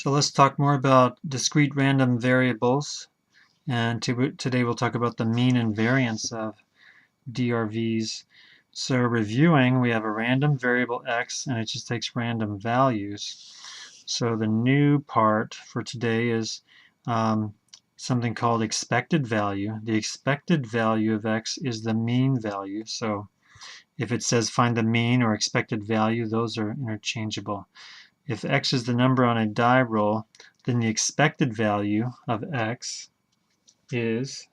So let's talk more about discrete random variables, and today we'll talk about the mean and variance of DRVs. So reviewing, we have a random variable x and it just takes random values. So the new part for today is something called expected value. The expected value of x is the mean value. So if it says find the mean or expected value, those are interchangeable. If x is the number on a die roll, then the expected value of x is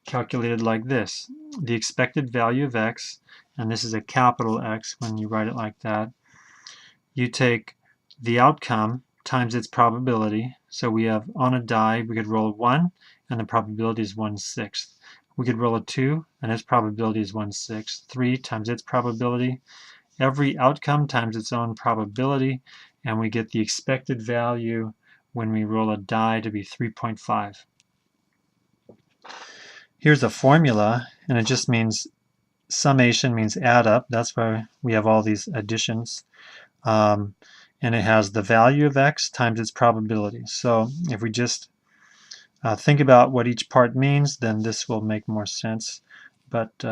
calculated like this. The expected value of x, and this is a capital X when you write it like that, you take the outcome times its probability. So we have on a die, we could roll 1, and the probability is 1/6. We could roll a 2, and its probability is 1/6. 3 times its probability. Every outcome times its own probability, and we get the expected value when we roll a die to be 3.5. Here's a formula, and it just means summation means add up. That's why we have all these additions. And it has the value of x times its probability. So if we just think about what each part means, then this will make more sense. But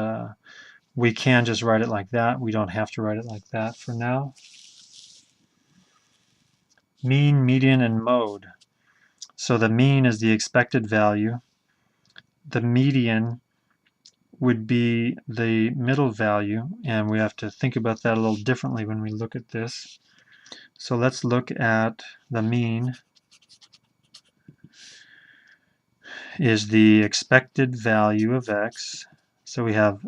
we can just write it like that. We don't have to write it like that for now. Mean, median, and mode. So the mean is the expected value. The median would be the middle value, and we have to think about that a little differently when we look at this. So let's look at the mean is the expected value of x. So we have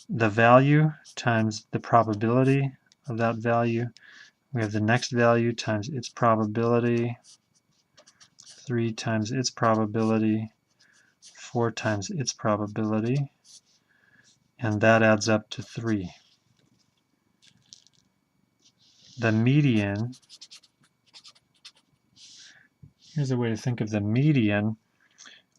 the value times the probability of that value. We have the next value times its probability, 3 times its probability, 4 times its probability, and that adds up to 3. The median, here's a way to think of the median.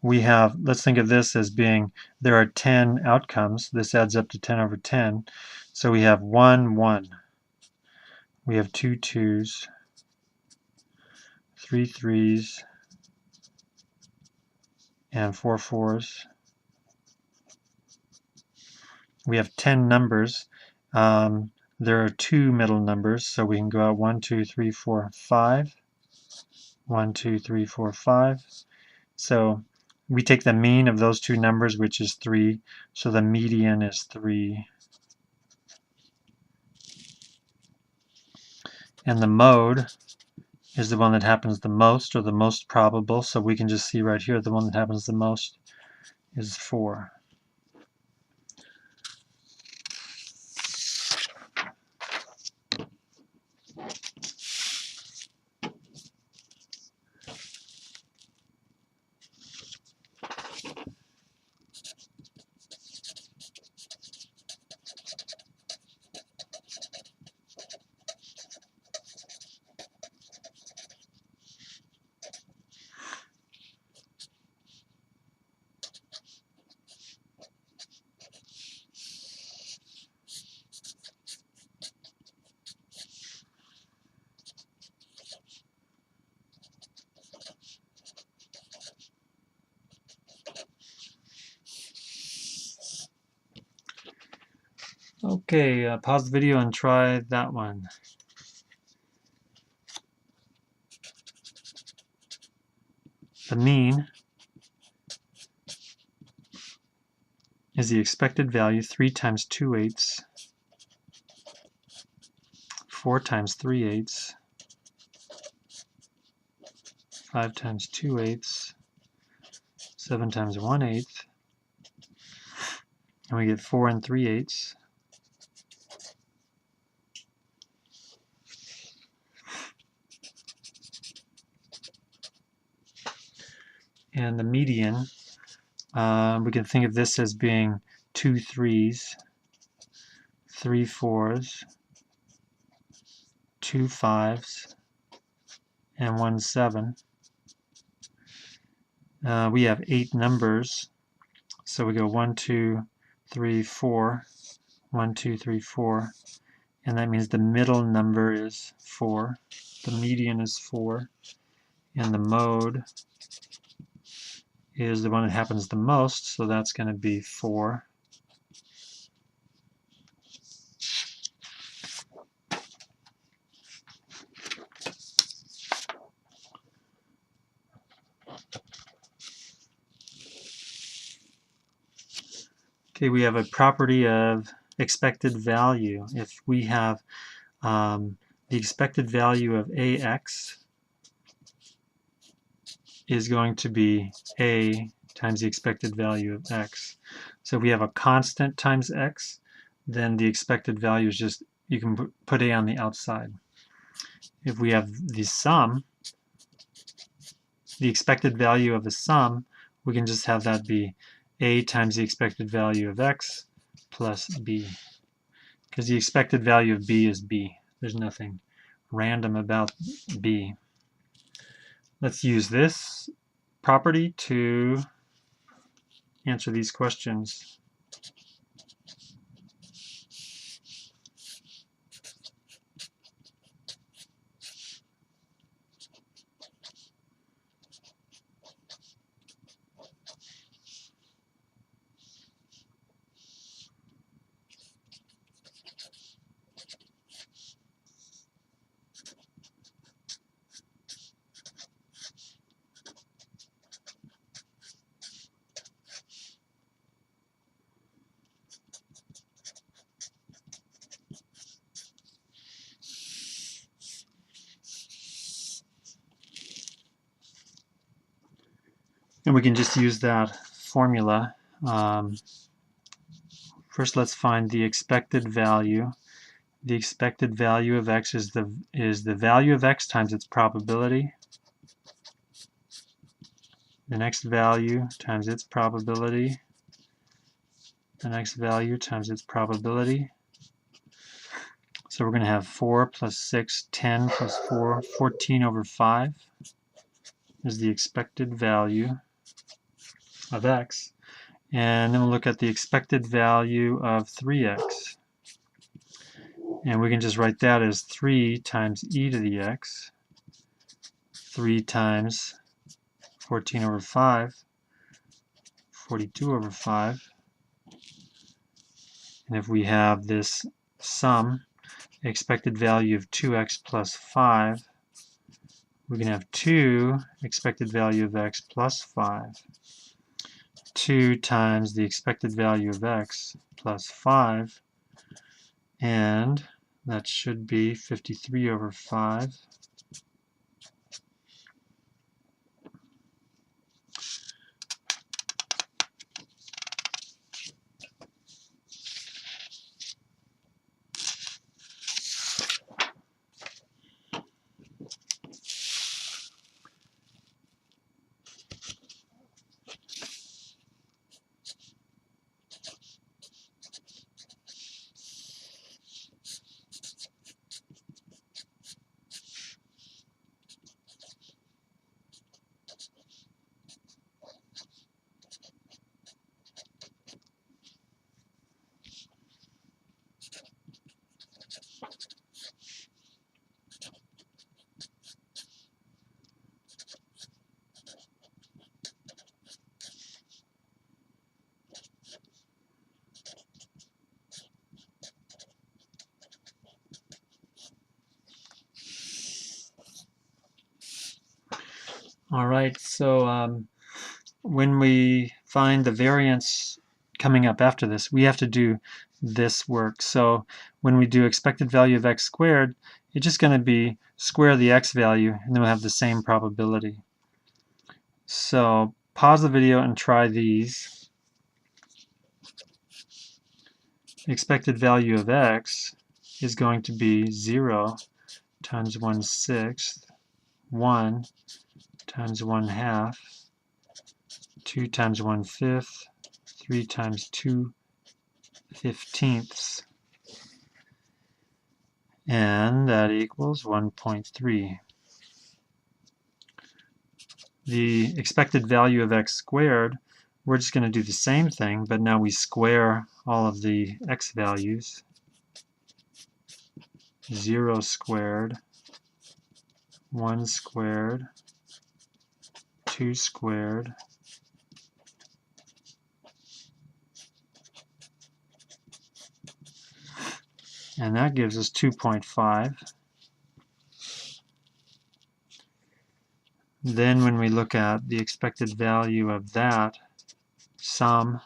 We have, let's think of this as being, there are 10 outcomes. This adds up to 10 over 10. So we have 1, 1. We have 2 2s, 3 3s, and 4 4s. We have 10 numbers. There are 2 middle numbers, so we can go out 1, 2, 3, 4, 5. 1, 2, 3, 4, 5. So we take the mean of those 2 numbers, which is 3. So the median is 3. And the mode is the one that happens the most, or the most probable. So we can just see right here the one that happens the most is 4. Okay, pause the video and try that one. The mean is the expected value, 3 times 2/8, 4 times 3/8, 5 times 2/8, 7 times 1/8, and we get 4 and 3/8. And the median, we can think of this as being 2 3s, 3 4s, 2 5s, and 1 7. We have 8 numbers, so we go 1 2 3 4, 1 2 3 4, and that means the middle number is 4. The median is 4, and the mode is the one that happens the most, so that's going to be 4. Okay, we have a property of expected value. If we have the expected value of AX is going to be A times the expected value of X. So if we have a constant times X, then the expected value is just, you can put A on the outside. If we have the sum, the expected value of the sum, we can just have that be A times the expected value of X plus B. Because the expected value of B is B. There's nothing random about B. Let's use this property to answer these questions. And we can just use that formula. First, let's find the expected value. The expected value of X is the value of X times its probability. The next value times its probability. The next value times its probability. So we're going to have 4 plus 6, 10 plus 4, 14 over 5 is the expected value of X. And then we'll look at the expected value of 3x. And we can just write that as 3 times e to the x. 3 times 14 over 5, 42 over 5. And if we have this sum, expected value of 2x plus 5, we can have 2 expected value of x plus 5. 2 times the expected value of x plus 5, and that should be 53 over 5. All right, so when we find the variance coming up after this, we have to do this work. So when we do expected value of x squared, it's just going to be square the x value, and then we'll have the same probability. So pause the video and try these. The expected value of x is going to be 0 times 1/6, 1 times 1/2, 2 times 1/5, 3 times 2/15, and that equals 1.3. The expected value of x squared, we're just going to do the same thing, but now we square all of the x values. 0 squared, 1 squared, 2 squared, and that gives us 2.5. Then when we look at the expected value of that sum,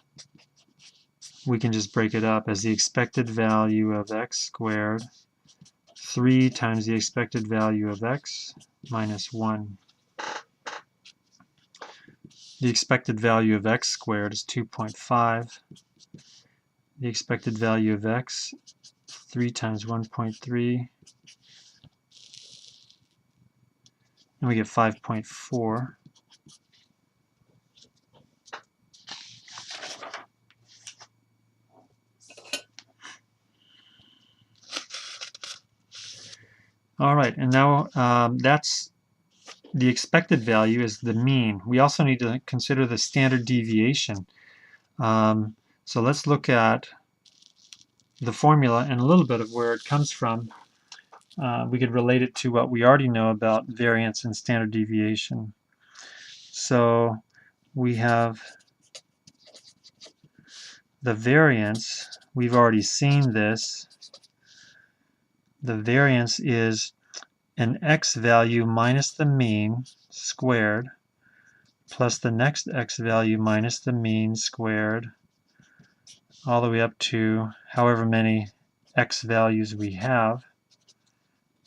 we can just break it up as the expected value of x squared 3 times the expected value of x minus 1. The expected value of x squared is 2.5. The expected value of x, 3 times 1.3, and we get 5.4. All right, and now that's the expected value is the mean. We also need to consider the standard deviation. So let's look at the formula and a little bit of where it comes from. We could relate it to what we already know about variance and standard deviation. So we have the variance. We've already seen this. The variance is an x value minus the mean squared plus the next x value minus the mean squared all the way up to however many x values we have,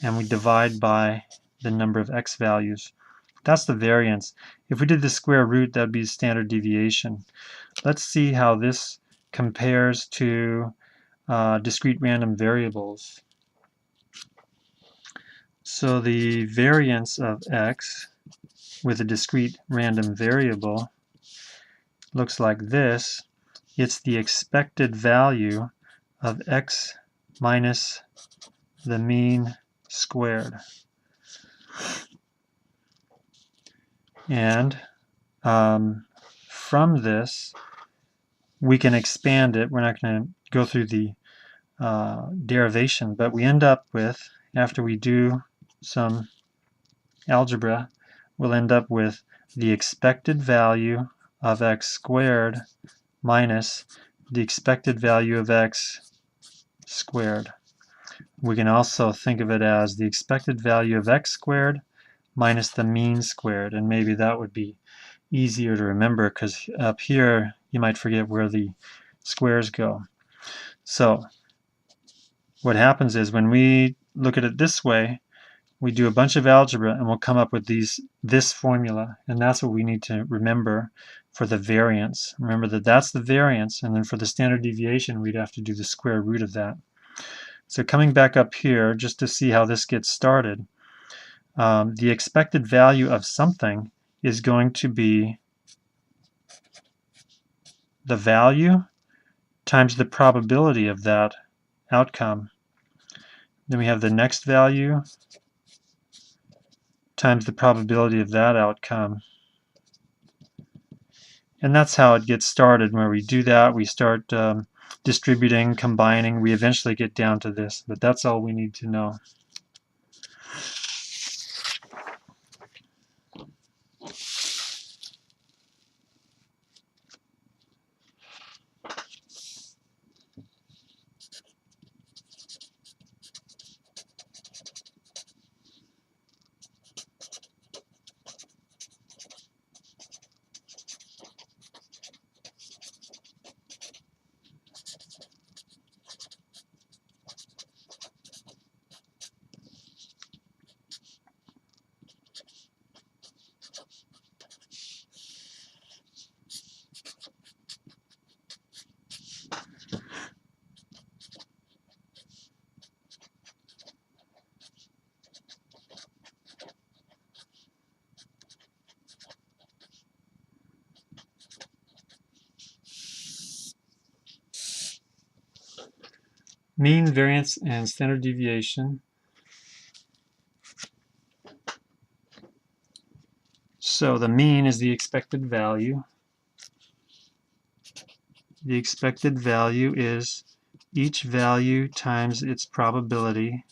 and we divide by the number of x values. That's the variance. If we did the square root, that would be standard deviation. Let's see how this compares to discrete random variables. So the variance of x with a discrete random variable looks like this. It's the expected value of x minus the mean squared. And from this, we can expand it. We're not going to go through the derivation, but we end up with, after we do some algebra, we'll end up with the expected value of x squared minus the expected value of x squared. We can also think of it as the expected value of x squared minus the mean squared, and maybe that would be easier to remember because up here you might forget where the squares go. So what happens is when we look at it this way, we do a bunch of algebra and we'll come up with this formula, and that's what we need to remember for the variance. Remember that that's the variance, and then for the standard deviation we'd have to do the square root of that. So coming back up here just to see how this gets started, the expected value of something is going to be the value times the probability of that outcome. Then we have the next value times the probability of that outcome. And that's how it gets started. Where we do that, we start distributing, combining, we eventually get down to this, but that's all we need to know. Mean, variance, and standard deviation. So the mean is the expected value. The expected value is each value times its probability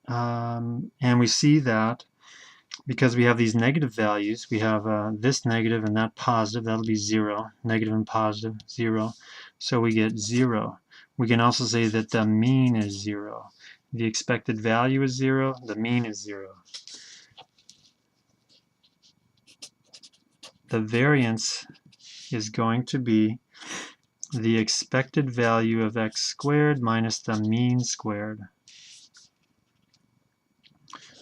And we see that because we have these negative values, we have this negative and that positive, that'll be 0, negative and positive, 0. So we get 0. We can also say that the mean is 0. The expected value is 0, the mean is 0. The variance is going to be the expected value of x squared minus the mean squared.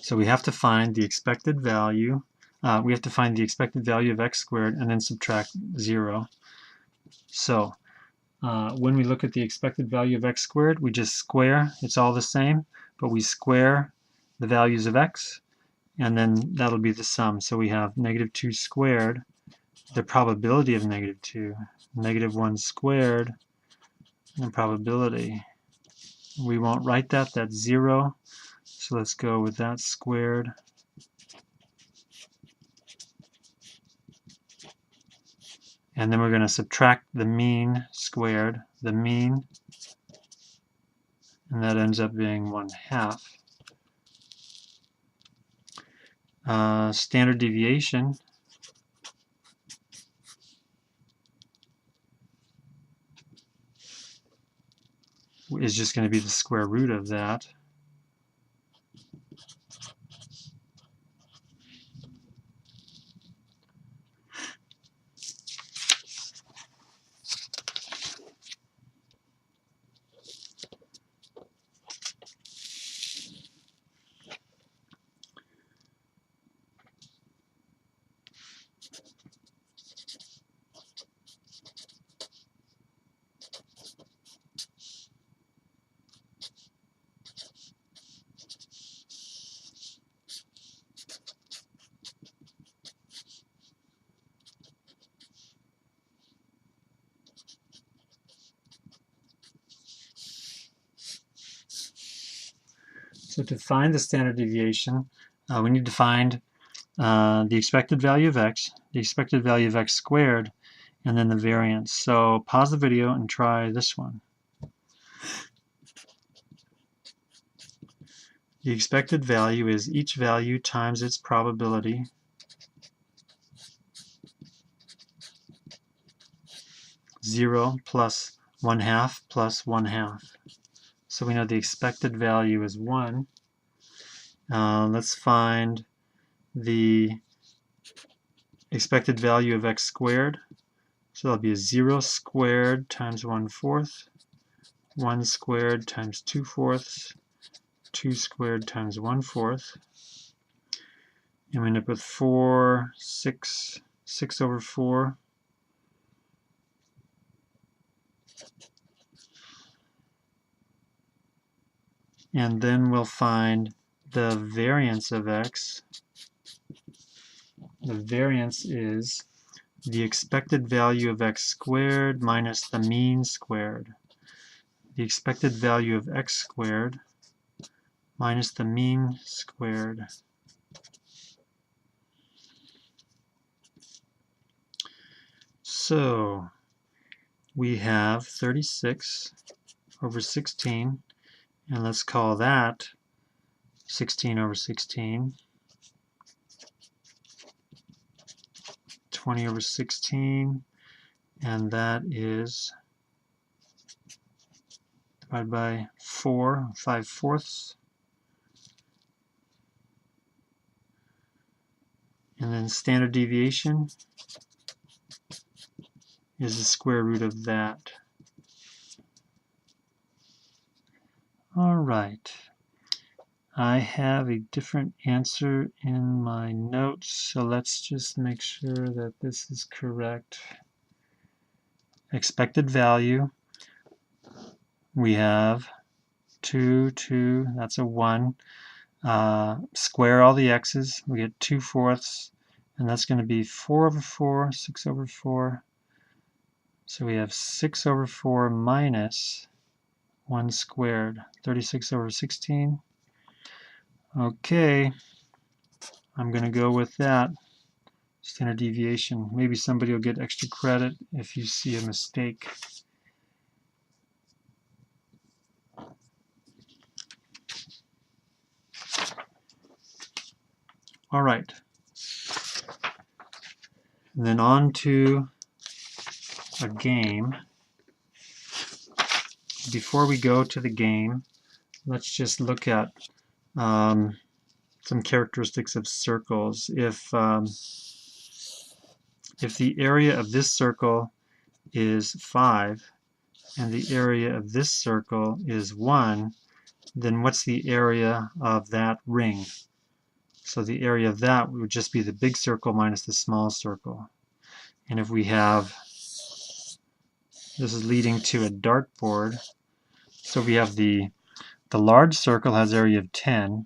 So we have to find the expected value. We have to find the expected value of x squared and then subtract 0. So when we look at the expected value of x squared, we just square. It's all the same, but we square the values of x, and then that'll be the sum. So we have negative 2 squared, the probability of negative 2, negative 1 squared, and probability. We won't write that, that's 0. So let's go with that squared. And then we're going to subtract the mean squared, the mean, and that ends up being 1/2. Standard deviation is just going to be the square root of that. So to find the standard deviation, we need to find the expected value of x, the expected value of x squared, and then the variance. So pause the video and try this one. The expected value is each value times its probability (0 plus 1/2 plus 1/2). So we know the expected value is 1. Let's find the expected value of x squared. So that'll be 0 squared times 1/4, 1 squared times 2/4, 2 squared times 1/4. And we end up with 6 over 4. And then we'll find the variance of x. The variance is the expected value of x squared minus the mean squared. The expected value of x squared minus the mean squared. So we have 36 over 16, and let's call that 16 over 16. 20 over 16, and that is divided by 4, 5/4. And then standard deviation is the square root of that. All right. I have a different answer in my notes, so let's just make sure that this is correct. Expected value, we have 2, 2, that's a 1. Square all the x's, we get 2/4, and that's going to be 4 over 4, 6 over 4. So we have 6 over 4 minus 1 squared, 36 over 16. Okay, I'm going to go with that. Standard deviation. Maybe somebody will get extra credit if you see a mistake. All right. And then on to a game. Before we go to the game, let's just look at some characteristics of circles. If the area of this circle is 5 and the area of this circle is 1, then what's the area of that ring? So the area of that would just be the big circle minus the small circle. And if we have, this is leading to a dartboard, so we have the large circle has area of 10,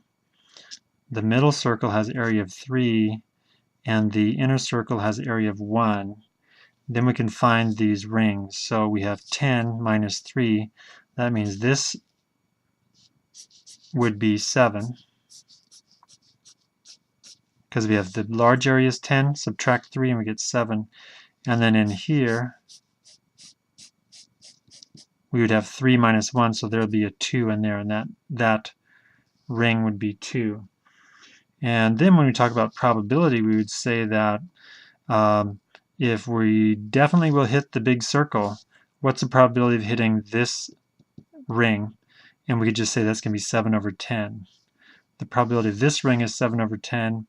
the middle circle has area of 3, and the inner circle has area of 1. Then we can find these rings. So we have 10 minus 3. That means this would be 7. Because we have the large area is 10, subtract 3, and we get 7. And then in here, we would have 3 minus 1, so there would be a 2 in there, and that ring would be 2. And then when we talk about probability, we would say that if we definitely will hit the big circle, what's the probability of hitting this ring? And we could just say that's going to be 7 over 10. The probability of this ring is 7 over 10.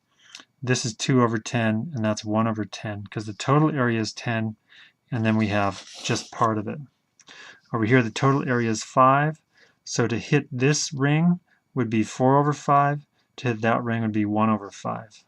This is 2 over 10, and that's 1 over 10, because the total area is 10, and then we have just part of it. Over here, the total area is 5, so to hit this ring would be 4 over 5. To hit that ring would be 1 over 5.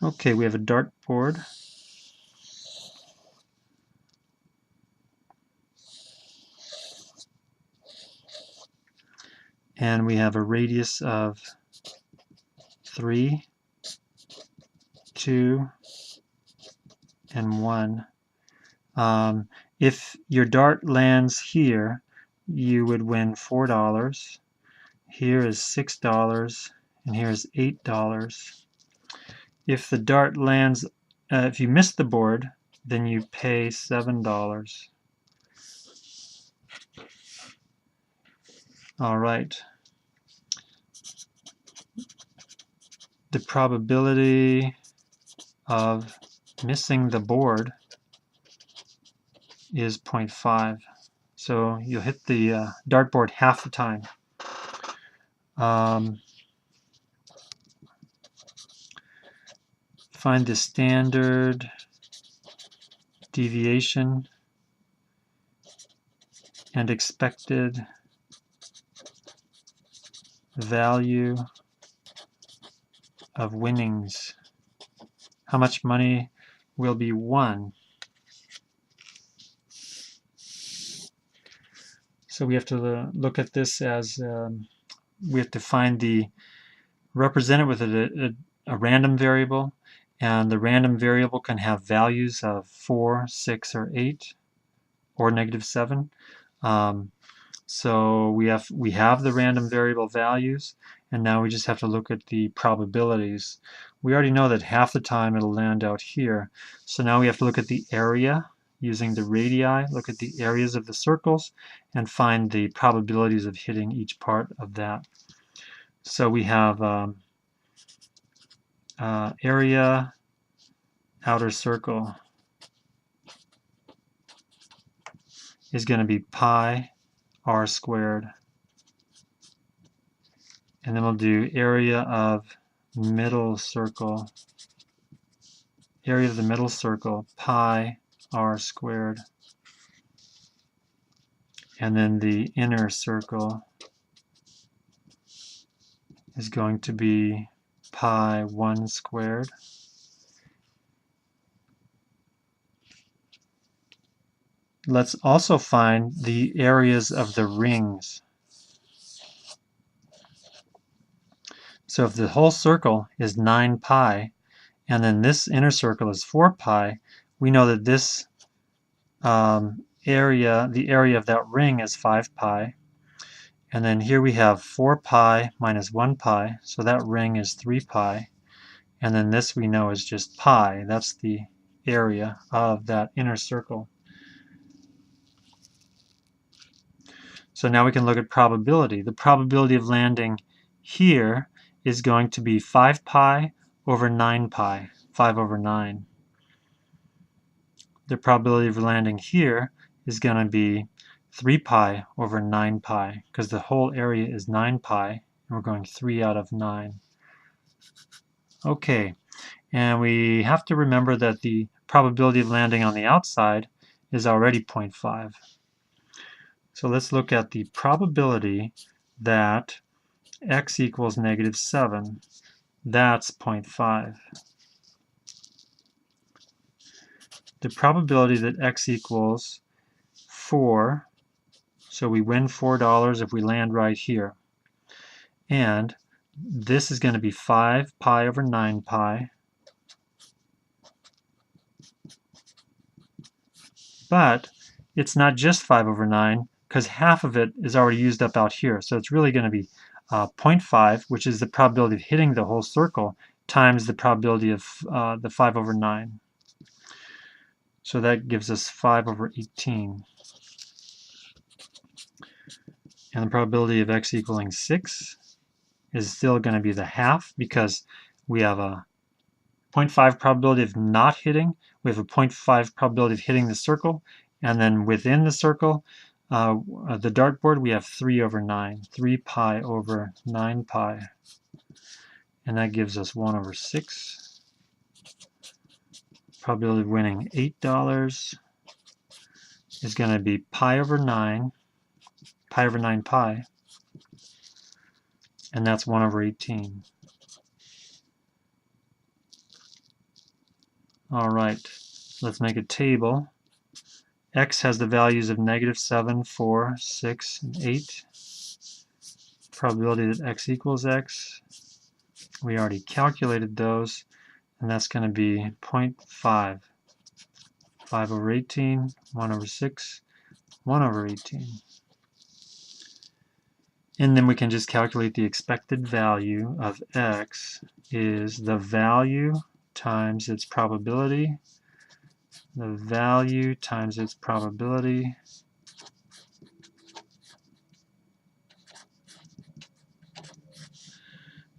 Okay, we have a dartboard. And we have a radius of 3, 2, and 1. If your dart lands here, you would win $4. Here is $6, and here is $8. If the dart lands, if you miss the board, then you pay $7. All right. The probability of missing the board is 0.5. So you'll hit the dartboard half the time. Find the standard deviation and expected value of winnings. How much money will be won? So we have to look at this as we have to find represent it with a random variable, and the random variable can have values of 4, 6, or 8, or -7. So we have the random variable values, and now we just have to look at the probabilities. We already know that half the time it'll land out here, so now we have to look at the area using the radii, look at the areas of the circles, and find the probabilities of hitting each part of that. So we have area outer circle is going to be pi r squared. And then we'll do area of middle circle. Area of the middle circle, pi r squared. And then the inner circle is going to be pi 1 squared. Let's also find the areas of the rings. So if the whole circle is 9 pi, and then this inner circle is 4 pi, we know that this area, the area of that ring is 5 pi, And then here we have 4 pi minus 1 pi, so that ring is 3 pi. And then this we know is just pi. That's the area of that inner circle. So now we can look at probability. The probability of landing here is going to be 5 pi over 9 pi, 5 over 9. The probability of landing here is going to be 3 pi over 9 pi, because the whole area is 9 pi, and we're going 3 out of 9. Okay, and we have to remember that the probability of landing on the outside is already 0.5. So let's look at the probability that x equals -7. That's 0.5. The probability that x equals 4, so we win $4 if we land right here. And this is going to be 5 pi over 9 pi. But it's not just 5 over 9, because half of it is already used up out here. So it's really going to be 0.5, which is the probability of hitting the whole circle, times the probability of the 5 over 9. So that gives us 5 over 18. And the probability of x equaling 6 is still going to be the half, because we have a 0.5 probability of not hitting, we have a 0.5 probability of hitting the circle, and then within the circle, the dartboard, we have 3 over 9, 3 pi over 9 pi, and that gives us 1 over 6. Probability of winning $8 is going to be pi over 9 pi, and that's 1 over 18. All right, let's make a table. X has the values of -7, 4, 6, and 8. Probability that x equals x, we already calculated those, and that's going to be 0.5. 5 over 18, 1 over 6, 1 over 18. And then we can just calculate the expected value of x is the value times its probability, the value times its probability,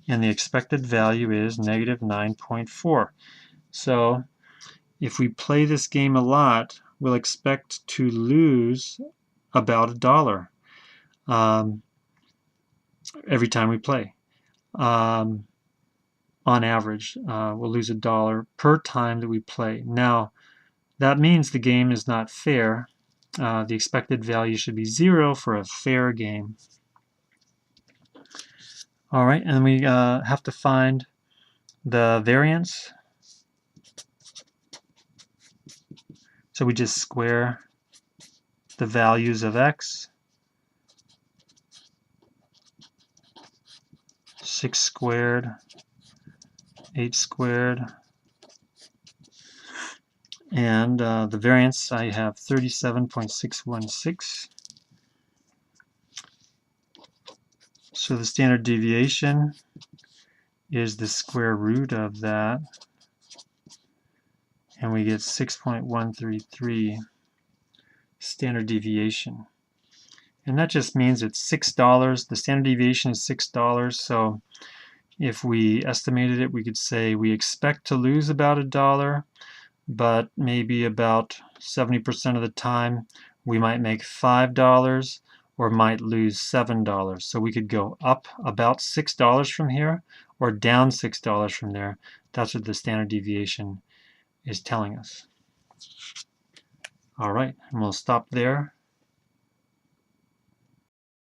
and the expected value is -9.4. So if we play this game a lot, we'll expect to lose about $1 every time we play. On average, we'll lose $1 per time that we play. Now, that means the game is not fair. The expected value should be 0 for a fair game. All right, and we have to find the variance. So we just square the values of x. 6 squared, 8 squared, and the variance, I have 37.616. So the standard deviation is the square root of that, and we get 6.133 standard deviation. And that just means it's $6. The standard deviation is $6, so if we estimated it, we could say we expect to lose about $1, but maybe about 70% of the time we might make $5 or might lose $7. So we could go up about $6 from here or down $6 from there. That's what the standard deviation is telling us. All right, and we'll stop there.